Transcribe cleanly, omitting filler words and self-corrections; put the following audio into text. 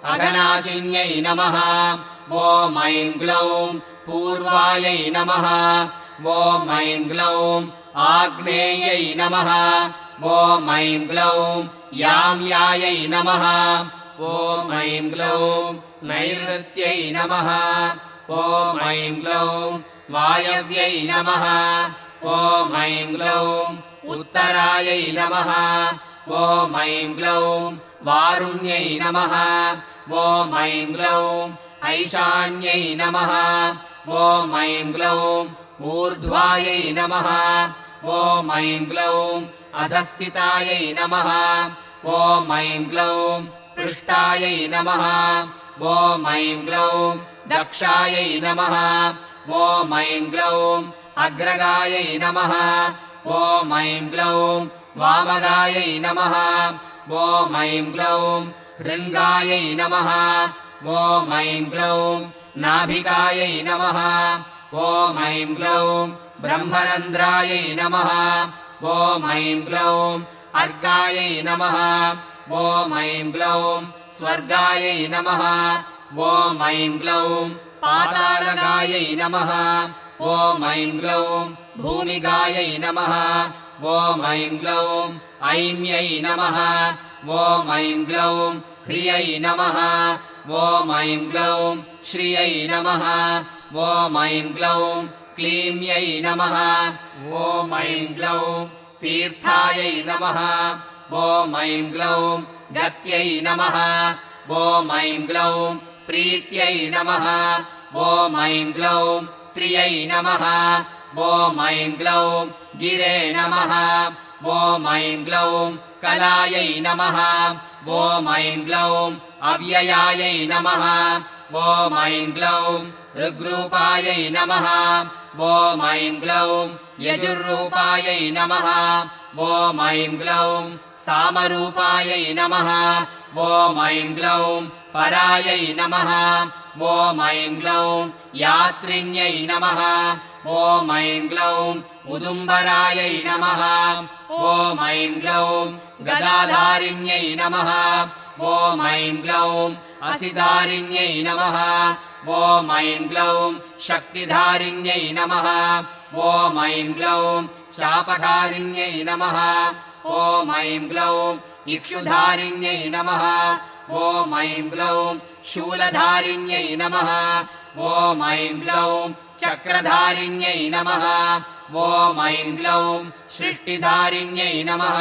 अघनाशिन्यै नमः ॐ ऐं ग्लौं पूर्वायै नमः ॐ ऐं ग्लौं आग्नेयै नमः ॐ ऐं ग्लौं याम्यायै नमः ॐ ऐं ग्लौं नैऋत्यै नमः ॐ ऐं ग्लौं वायव्यै नमः ॐ ऐं ग्लौं उत्तरायै नमः ॐ ऐं ग्लौं वारुण्यै नमः ॐ ऐं ग्लौं ऐशान्यै नमः ॐ ऐं ग्लौं ऊर्ध्वायै नमः ॐ ऐं ग्लौं अधस्थितायै नमः ॐ ऐं ग्लौं पृष्ठायै नमः ॐ ऐं ग्लौं दक्षायै नमः ॐ ऐं ग्लौं अग्रगायै नमः ॐ ऐं ग्लौं वामगायै नमः ॐ ऐं ग्लौं हृङ्गायै नमः ॐ ऐं ग्लौं नाभिकायै नमः ॐ ऐं ग्लौं ब्रह्मरन्ध्रायै नमः ॐ ऐं ग्लौं अर्कायै नमः ॐ ऐं ग्लौं स्वर्गायै नमः ॐ ऐं ग्लौं पातालगायै नमः ॐ ऐं ग्लौं भूमिगायै नमः ॐ ऐं ग्लौं ऐम्यै नमः ॐ ऐं ग्लौं ह्रियै नमः ॐ ऐं ग्लौं श्रियै नमः ॐ ऐं ग्लौं क्लीम्यै नमः ॐ ऐं ग्लौं तीर्थायै नमः ॐ ऐं ग्लौं गत्यै नमः ॐ ऐं ग्लौं प्रीत्यै नमः ॐ ऐं ग्लौं त्रियै नमः ॐ ऐं ग्लौं गिरे नमः ॐ ऐं ग्लौं कलायै नमः ॐ ऐं ग्लौं अव्ययायै नमः ॐ ऐं ग्लौं ऋग्रूपायै नमः ॐ ऐं ग्लौं यजुर्रूपायै नमः ॐ ऐं ग्लौं सामरूपायै नमः ॐ ऐं ग्लौं परायै नमः ॐ ऐं ग्लौं यात्रिण्यै नमः ॐ ऐं ग्लौं उदुम्बरायै नमः ॐ ऐं ग्लौं गदाधारिण्यै नमः ॐ ऐं ग्लौं असिधारिण्यै नमः ॐ ऐं ग्लौं शक्तिधारिण्यै नमः ॐ ऐं ग्लौं शापधारिण्यै नमः ॐ ऐं ग्लौं इक्षुधारिण्यै नमः ॐ ऐं ग्लौं शूलधारिण्यै नमः ॐ ऐं ग्लौं चक्रधारिण्यै नमः ॐ ऐं ग्लौं सृष्टिधारिण्यै नमः